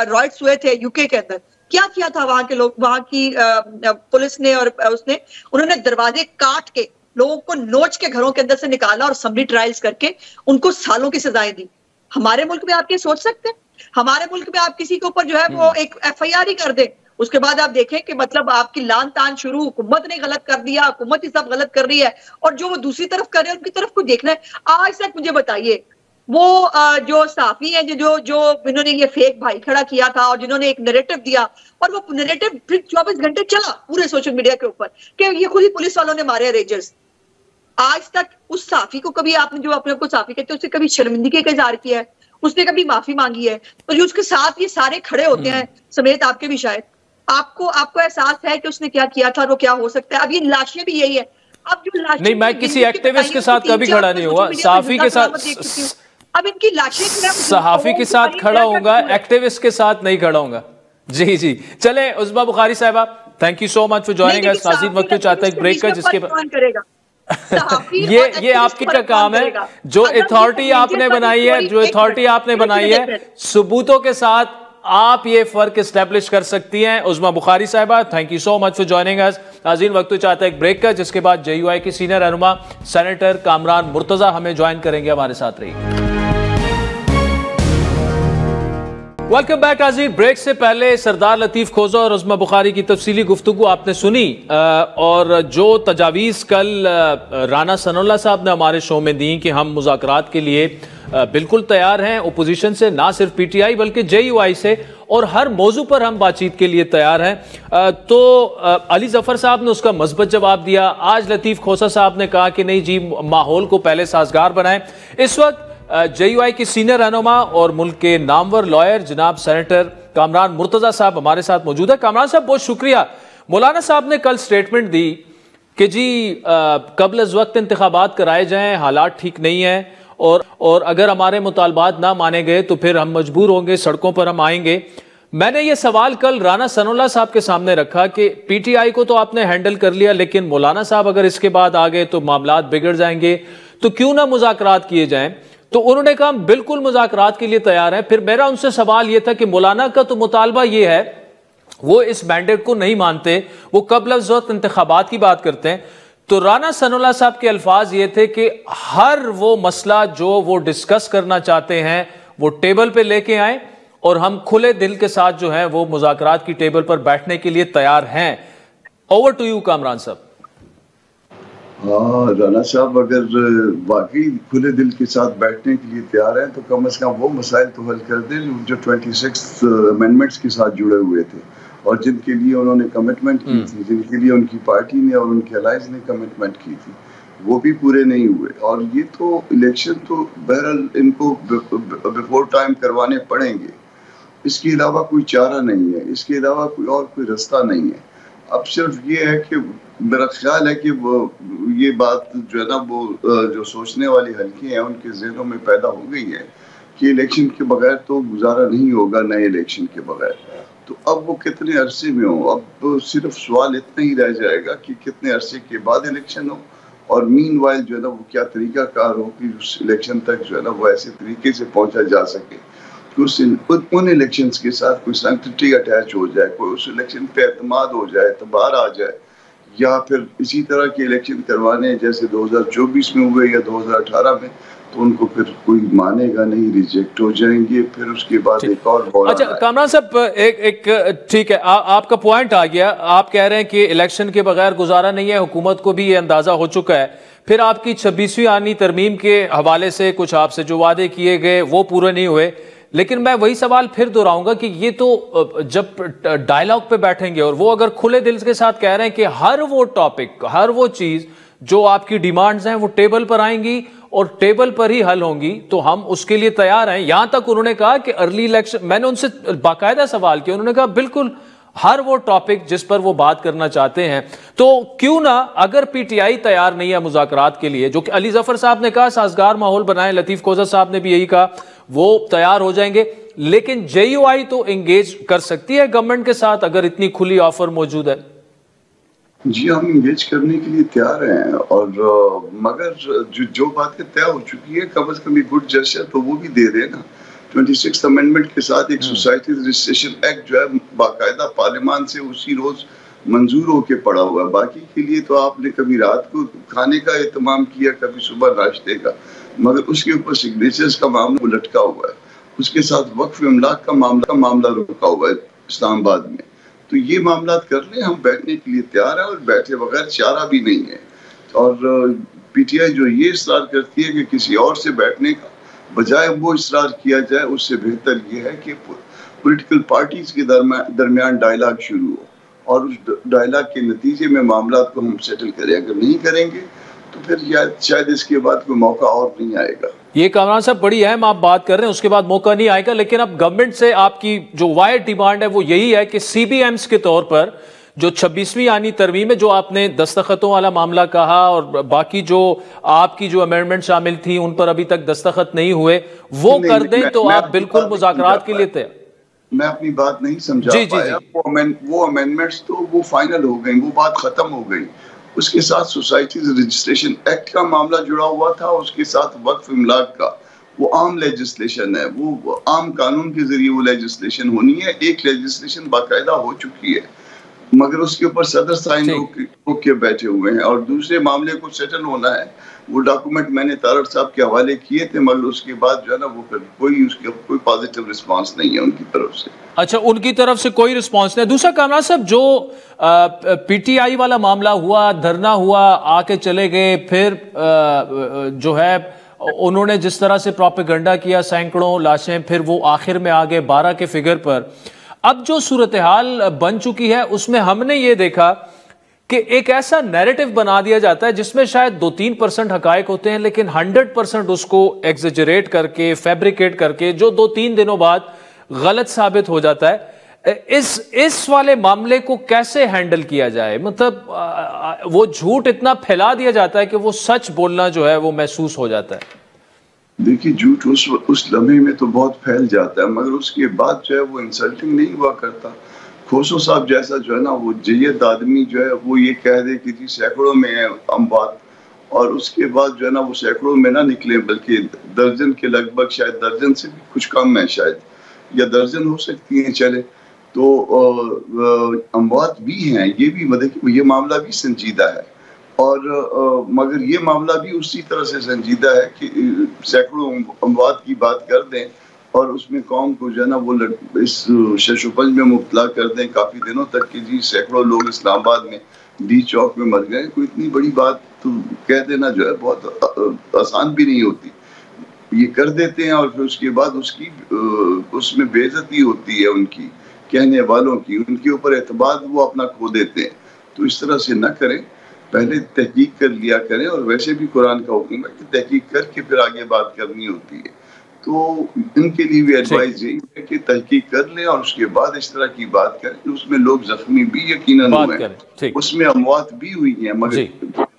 रॉयट्स हुए थे यूके के अंदर, क्या किया था वहां के लोग, वहां की पुलिस ने और उन्होंने दरवाजे काट के लोगों को नोच के घरों के अंदर से निकाला और असम्बली ट्रायल्स करके उनको सालों की सजाएं दी। हमारे मुल्क में आप ये सोच सकते हैं? हमारे मुल्क में आप किसी के ऊपर जो है वो एक FIR ही कर दे, उसके बाद आप देखें कि मतलब आपकी लान तान शुरू, हुकूमत ने गलत कर दिया, हुकूमत ही सब गलत कर रही है, और जो वो दूसरी तरफ कर रहे हैं उनकी तरफ को देखना है। आज तक मुझे बताइए वो जो सहाफी हैं जो इन्होंने ये फेक भाई खड़ा किया था और जिन्होंने एक नैरेटिव दिया, और वो नैरेटिव फिर 24 घंटे चला पूरे सोशल मीडिया के ऊपर कि ये खुद ही पुलिस वालों ने मारे रेंजर्स। आज तक उस साफी को कभी आपने, जो अपने को साफी कहते हैं, उससे कभी शर्मिंदगी का इजहार किया है? उसने कभी माफी मांगी है? तो जो उसके साथ ये सारे खड़े होते हैं समेत आपके भी, शायद आपको एहसास है कि उसने क्या किया था और वो क्या हो सकता है? अब ये लाशें भी यही है। अब जो लाशें नहीं, मैं किसी एक्टिविस्ट के साथ कभी खड़ा नहीं हुआ, साफी के साथ, अब इनकी लाशें सहाफी के साथ खड़ा होऊंगा, एक्टिविस्ट के साथ नहीं खड़ा होऊंगा। जी जी, चले उज़्मा बुखारी साहिबा, thank you so much for joining us. नाज़रीन वक्त चाहता है ब्रेक का, जिसके बाद ये आपकी का काम है। जो अथॉरिटी आपने बनाई है, जो अथॉरिटी आपने बनाई है, सबूतों के साथ आप ये फर्क एस्टेब्लिश कर सकती हैं। उज़्मा बुखारी साहिबा, thank you so much for joining us. नाज़रीन वक्त चाहता है एक ब्रेक का, जिसके बाद JUI की सीनियर रहनुमा सेनेटर कामरान मुर्तजा हमें ज्वाइन करेंगे। हमारे साथ रहिए। वेलकम बैक नाज़रीन। ब्रेक से पहले सरदार लतीफ़ खोजा और उज़्मा बुखारी की तफसीली गुफ्तगू आपने सुनी, और जो तजावीज़ कल राना सनाउल्लाह साहब ने हमारे शो में दी कि हम मुज़ाकरात के लिए बिल्कुल तैयार हैं, ओपोजिशन से, ना सिर्फ PTI बल्कि JUI से, और हर मौजू पर हम बातचीत के लिए तैयार हैं। तो अली ज़फ़र साहब ने उसका मज़बूत जवाब दिया। आज लतीफ़ खोसा साहब ने कहा कि नहीं जी, माहौल को पहले साजगार बनाएं। इस वक्त JUI की सीनियर रहनुमा और मुल्क के नामवर लॉयर जनाब सेनेटर कामरान मुर्तज़ा साहब हमारे साथ मौजूद है। कामरान साहब, बहुत शुक्रिया। मौलाना साहब ने कल स्टेटमेंट दी कि जी कब्ल अज़ वक्त इंतखाबात कराए जाएं, हालात ठीक नहीं है, और अगर हमारे मुतालबात ना माने गए तो फिर हम मजबूर होंगे, सड़कों पर हम आएंगे। मैंने ये सवाल कल राना सनाउल्लाह साहब के सामने रखा कि PTI को तो आपने हैंडल कर लिया, लेकिन मौलाना साहब अगर इसके बाद आ गए तो मामलात बिगड़ जाएंगे, तो क्यों ना मुज़ाकरात किए जाएं? तो उन्होंने कहा हम बिल्कुल मुज़ाकरात के लिए तैयार हैं। फिर मेरा उनसे सवाल यह था कि मौलाना का तो मुतालबा ये है, वो इस मैंडेट को नहीं मानते, वो कब्ल अज़ वक्त इंतखाबात की बात करते हैं। तो राना सनाउल्लाह साहब के अल्फाज ये थे कि हर वो मसला जो वो डिस्कस करना चाहते हैं वो टेबल पे लेके आए, और हम खुले दिल के साथ जो है वो मुज़ाकरात की टेबल पर बैठने के लिए तैयार हैं। ओवर टू यू कामरान साहब। हाँ राना साहब, अगर वाकई खुले दिल के साथ बैठने के लिए तैयार हैं तो कम से कम वो मसाइल तो हल कर दें जो 26 अमेंडमेंट्स के साथ जुड़े हुए थे, और जिनके लिए उन्होंने कमिटमेंट की थी, जिनके लिए उनकी पार्टी ने और उनके अलायंस ने कमिटमेंट की थी, वो भी पूरे नहीं हुए। और ये तो इलेक्शन तो बहरहाल इनको बिफोर टाइम करवाने पड़ेंगे, इसके अलावा कोई चारा नहीं है, इसके अलावा कोई रास्ता नहीं है। अब सिर्फ ये है कि मेरा ख्याल है कि वो ये बात जो है ना, वो जो सोचने वाली हल्के हैं उनके जहनों में पैदा हो गई है कि इलेक्शन के बगैर तो गुजारा नहीं होगा, नए इलेक्शन के बगैर। तो अब वो कितने अरसे में हो, अब सिर्फ सवाल इतना ही रह जाएगा कि कितने अरसे के बाद इलेक्शन हो, और मीनवाइल जो है ना वो क्या तरीका कार हो कि उस इलेक्शन तक जो है ना वो ऐसे तरीके से पहुंचा जा सके कि उन इलेक्शंस के साथ कोई सैंक्टिटी अटैच हो जाए, कोई उस इलेक्शन पे एतमाद हो जाए, एतबार आ जाए, या फिर इसी तरह के इलेक्शन करवाने जैसे 2024 में हुए या 2018 में, तो उनको फिर कोई मानेगा नहीं, रिजेक्ट हो जाएंगे, फिर उसके बाद एक और। अच्छा कामरान साहब, एक ठीक है, आपका पॉइंट आ गया। आप कह रहे हैं कि इलेक्शन के बगैर गुजारा नहीं है, हुकूमत को भी ये अंदाजा हो चुका है। फिर आपकी 26वीं आनी तरमीम के हवाले से कुछ आपसे जो वादे किए गए वो पूरे नहीं हुए, लेकिन मैं वही सवाल फिर दोहराऊंगा कि ये तो जब डायलॉग पे बैठेंगे और वो अगर खुले दिल के साथ कह रहे हैं कि हर वो टॉपिक, हर वो चीज जो आपकी डिमांड्स हैं वो टेबल पर आएंगी और टेबल पर ही हल होंगी, तो हम उसके लिए तैयार हैं। यहां तक उन्होंने कहा कि अर्ली इलेक्शन, मैंने उनसे बाकायदा सवाल किया, उन्होंने कहा बिल्कुल हर वो टॉपिक जिस पर वो बात करना चाहते हैं। तो क्यों ना, अगर PTI तैयार नहीं है मुज़ाकरात के लिए, जो कि अली ज़फ़र साहब ने कहा साजगार माहौल बनाए, लतीफ़ खोजा साहब ने भी यही कहा, वो तैयार हो जाएंगे, लेकिन JUI तो एंगेज कर सकती है गवर्नमेंट के साथ अगर इतनी खुली ऑफर मौजूद है। जी हम इंगेज करने के लिए तैयार हैं, और मगर जो बातें तय हो चुकी है कम से कम एक गुड जेस्चर तो वो भी दे देना। 26 अमेंडमेंट के साथ एक सोसाइटी रजिस्ट्रेशन एक्ट जो है बाकायदा पार्लियामान से उसी रोज मंजूर होके पड़ा हुआ है। बाकी के लिए तो आपने कभी रात को खाने का एहतमाम किया, कभी सुबह नाश्ते का, मगर उसके ऊपर सिग्नेचर्स का मामला लटका हुआ है। उसके साथ वक्फ इमलाक का मामला रुका हुआ है इस्लामाबाद में। तो ये मामला कर ले, हम बैठने के लिए तैयार हैं और बैठे बगैर चारा भी नहीं है। और पीटीआई जो ये इसरार करती है कि किसी और से बैठने का, बजाय वो इसरार किया जाए, उससे बेहतर ये है कि पॉलिटिकल पार्टीज के दरमियान डायलॉग शुरू हो और उस डायलॉग के नतीजे में मामला को हम सेटल करें। अगर नहीं करेंगे तो फिर शायद इसके बाद कोई मौका और नहीं आएगा। ये कामरान साहब बड़ी अहम आप बात कर रहे हैं, उसके बाद मौका नहीं आएगा। लेकिन अब गवर्नमेंट से आपकी जो वायड डिमांड है वो यही है कि CBMs के तौर पर जो 26वीं आनी तरमीम में जो आपने दस्तखतों वाला मामला कहा और बाकी जो आपकी जो अमेंडमेंट शामिल थी उन पर अभी तक दस्तखत नहीं हुए, वो कर दें तो आप बिल्कुल मुज़ाकरात के लिए तैयार। मैं अपनी बात नहीं समझा पाया। वो अमेंडमेंट्स तो वो फाइनल हो गई, वो बात खत्म हो गई। उसके साथ सोसाइटीज रजिस्ट्रेशन एक्ट का मामला जुड़ा हुआ था, उसके साथ वक्फ इमलाक का, वो आम लेजिस्लेशन है, वो आम कानून के जरिए वो लेजिस्लेशन होनी है। एक लेजिस्लेशन बाकायदा हो चुकी है मगर उसके ऊपर सदर साइन रोक के बैठे हुए हैं और दूसरे मामले को सेटल होना है। वो डॉक्यूमेंट मैंने तारड़ साहब के हवाले किए थे मगर उसके बाद जो है ना वो कोई पॉजिटिव रिस्पांस नहीं है उनकी तरफ से। अच्छा, उनकी तरफ से कोई रिस्पांस नहीं। दूसरा कामरान साहब, जो पीटीआई वाला मामला हुआ, धरना हुआ, आके चले गए, फिर जो है उन्होंने जिस तरह से प्रोपेगेंडा किया, सैकड़ों लाशें, फिर वो आखिर में आ गए 12 के फिगर पर। अब जो सूरत हाल बन चुकी है उसमें हमने ये देखा कि एक ऐसा नैरेटिव बना दिया जाता है जिसमें शायद 2-3% हकायक होते हैं, लेकिन 100% उसको एग्जेजरेट करके, फैब्रिकेट करके, जो 2-3 दिनों बाद गलत साबित हो जाता है। इस वाले मामले को कैसे हैंडल किया जाए? मतलब वो झूठ इतना फैला दिया जाता है कि वो सच बोलना जो है वो महसूस हो जाता है। देखिए, झूठ उस लम्हे में तो बहुत फैल जाता है मगर उसके बाद जो है वो इंसल्टिंग नहीं हुआ करता। खोसो साहब जैसा जो है ना वो जय्यद आदमी जो है वो ये कह दे कि जी सैकड़ों में है अमवात, और उसके बाद जो है ना वो सैकड़ों में ना निकले बल्कि दर्जन के लगभग, शायद दर्जन से भी कुछ कम है, शायद या दर्जन हो सकती हैं चले, तो अमवात भी हैं। ये भी मतलब ये मामला भी संजीदा है और मगर ये मामला भी उसी तरह से संजीदा है कि सैकड़ों अमवात की बात कर दें और उसमें कौम को जो है ना वो इस शशुपंज में मुब्तला कर दें काफ़ी दिनों तक कि जी सैकड़ों लोग इस्लामाबाद में डी चौक में मर गए। कोई इतनी बड़ी बात तो कह देना जो है बहुत आसान भी नहीं होती। ये कर देते हैं और फिर उसके बाद उसमें बेइज्जती होती है उनकी, कहने वालों की, उनके ऊपर एतबार वो अपना खो देते हैं। तो इस तरह से न करें, पहले तहकीक कर लिया करें। और वैसे भी कुरान का हुक्म है कि तहकीक करके फिर आगे बात करनी होती है। तो इनके लिए भी एडवाइस यही है कि तहकीक कर लें और उसके बाद इस तरह की बात करें। उसमें लोग जख्मी भी यकीनन हुए, उसमें अमवात भी हुई हैं मगर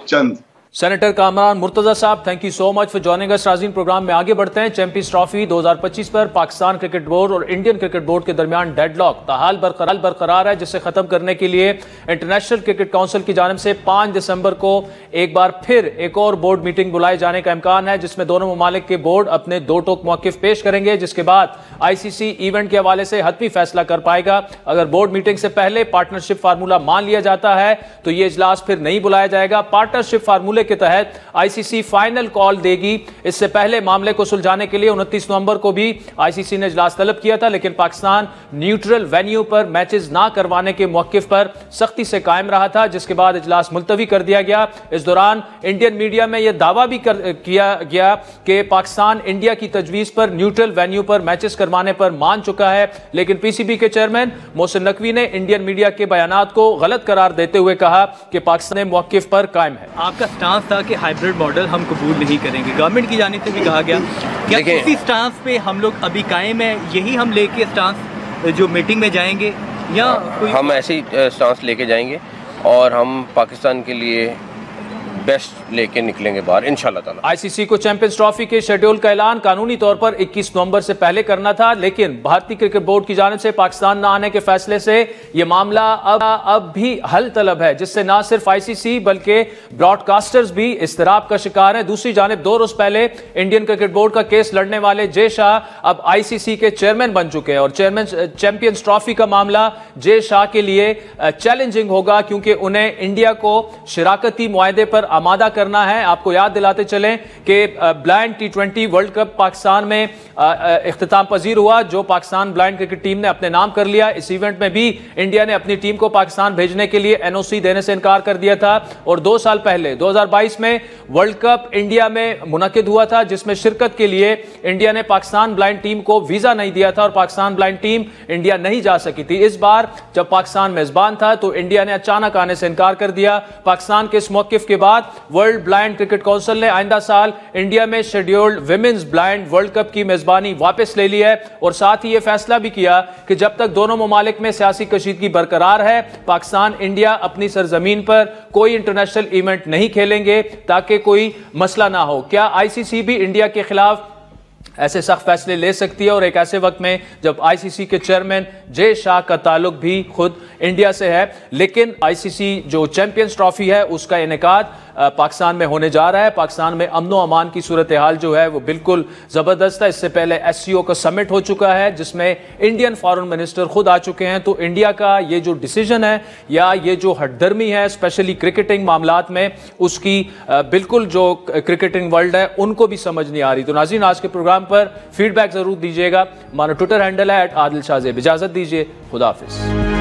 चंद। सेनेटर कामरान मुर्तजा साहब, thank you so much for joining us. नाज़रीन, प्रोग्राम में आगे बढ़ते हैं। चैंपियंस ट्रॉफी 2025 पर पाकिस्तान क्रिकेट बोर्ड और इंडियन क्रिकेट बोर्ड के दरमियान डेडलॉक ताहाल बरकरार है, जिसे खत्म करने के लिए इंटरनेशनल क्रिकेट काउंसिल की जानिब से 5 दिसंबर को एक बार फिर एक और बोर्ड मीटिंग बुलाए जाने का इम्कान है, जिसमें दोनों ममालिक के बोर्ड अपने 2 टोक मौक़िफ़ पेश करेंगे, जिसके बाद ICC इवेंट के हवाले से हतमी फैसला कर पाएगा। अगर बोर्ड मीटिंग से पहले पार्टनरशिप फार्मूला मान लिया जाता है तो यह इजलास फिर नहीं बुलाया जाएगा। पार्टनरशिप फार्मूले के तहत ICC फाइनल कॉल देगी। इससे पहले मामले को सुलझाने के लिए 29 नवंबर को भी ICC ने इजलास तलब किया था, लेकिन पाकिस्तान न्यूट्रल वेन्यू पर मैचेस ना करवाने के मौक़िफ़ पर सख्ती से कायम रहा था, जिसके बाद इजलास मुलतवी कर दिया गया। इस दौरान इंडियन मीडिया में यह दावा भी किया गया कि पाकिस्तान इंडिया की तजवीज़ पर न्यूट्रल वेन्यू पर मैचेस करवाने पर मान चुका है, लेकिन PCB के चेयरमैन मोहसिन नकवी ने इंडियन मीडिया के बयानात को गलत करार देते हुए कहा कि पाकिस्तान मौक़िफ़ पर कायम है। आपका स्टांस था कि हाइब्रिड मॉडल हम कबूल नहीं करेंगे, गवर्नमेंट की जानिब से भी कहा गया, क्या इसी स्टांस पे हम लोग अभी कायम है? यही हम लेके स्टांस जो मीटिंग में जाएंगे या कोई? हम ऐसे ही स्टांस लेके जाएंगे और हम पाकिस्तान के लिए बेस्ट लेके निकलेंगे बाहर इंशाल्लाह ताला। आईसीसी को चैंपियंस ट्रॉफी के शेड्यूल का ऐलान कानूनी तौर पर 21 नवंबर से पहले करना था, लेकिन भारतीय क्रिकेट बोर्ड की जानिब से पाकिस्तान न आने के फैसले से यह मामला अब भी हल तलब है, जिससे न सिर्फ आईसीसी बल्कि ब्रॉडकास्टर्स भी इस्तराब का शिकार है। दूसरी जानिब 2 रोज पहले इंडियन क्रिकेट बोर्ड का केस लड़ने वाले जय शाह अब आईसीसी के चेयरमैन बन चुके हैं और चैंपियंस ट्रॉफी का मामला जय शाह के लिए चैलेंजिंग होगा, क्योंकि उन्हें इंडिया को शराकती मुआहदे पर आमादा करना है। आपको याद दिलाते चलें कि blind T20 world cup Pakistan में इख्तिताम पजीर हुआ, जो पाकिस्तान ब्लाइंड क्रिकेट टीम ने अपने नाम कर लिया। इस इवेंट में भी इंडिया ने अपनी टीम को पाकिस्तान भेजने के लिए एनओसी देने से इनकार कर दिया था और 2 साल पहले 2022 में वर्ल्ड कप इंडिया में मुनक्किद हुआ था, जिसमें शिरकत के लिए इंडिया ने पाकिस्तान ब्लाइंड टीम को वीजा नहीं दिया था और पाकिस्तान ब्लाइंड टीम इंडिया नहीं जा सकी थी। इस बार जब पाकिस्तान मेजबान था तो इंडिया ने अचानक आने से इनकार कर दिया। पाकिस्तान के इस मौकिफ के बाद वर्ल्ड ब्लाइंड क्रिकेट काउंसिल ने आइंदा साल इंडिया में scheduled women's blind world cup की मेजबानी वापस ले ली है और साथ ही यह फैसला भी किया कि जब तक दोनों ममालिक में सियासी कशीदगी बरकरार है, पाकिस्तान इंडिया अपनी सरजमीन पर कोई इंटरनेशनल इवेंट नहीं खेलेंगे ताकि कोई मसला ना हो। क्या आईसीसी भी इंडिया के खिलाफ ऐसे सख्त फैसले ले सकती है और एक ऐसे वक्त में जब आईसीसी के चेयरमैन जय शाह का ताल्लुक भी खुद इंडिया से है। लेकिन आईसीसी जो चैंपियंस ट्रॉफी है उसका इनेकाद पाकिस्तान में होने जा रहा है। पाकिस्तान में अमन अमान की सूरत हाल जो है वो बिल्कुल ज़बरदस्त है। इससे पहले एससीओ का समिट हो चुका है जिसमें इंडियन फॉरेन मिनिस्टर खुद आ चुके हैं। तो इंडिया का ये जो डिसीजन है या ये जो हटदर्मी है स्पेशली क्रिकेटिंग मामलात में, उसकी बिल्कुल जो क्रिकेटिंग वर्ल्ड है उनको भी समझ नहीं आ रही। तो नाज़रीन, आज के प्रोग्राम पर फीडबैक जरूर दीजिएगा। हमारा ट्विटर हैंडल है @आदिल शाहज़ेब। इजाजत दीजिए, खुदा हाफिज़।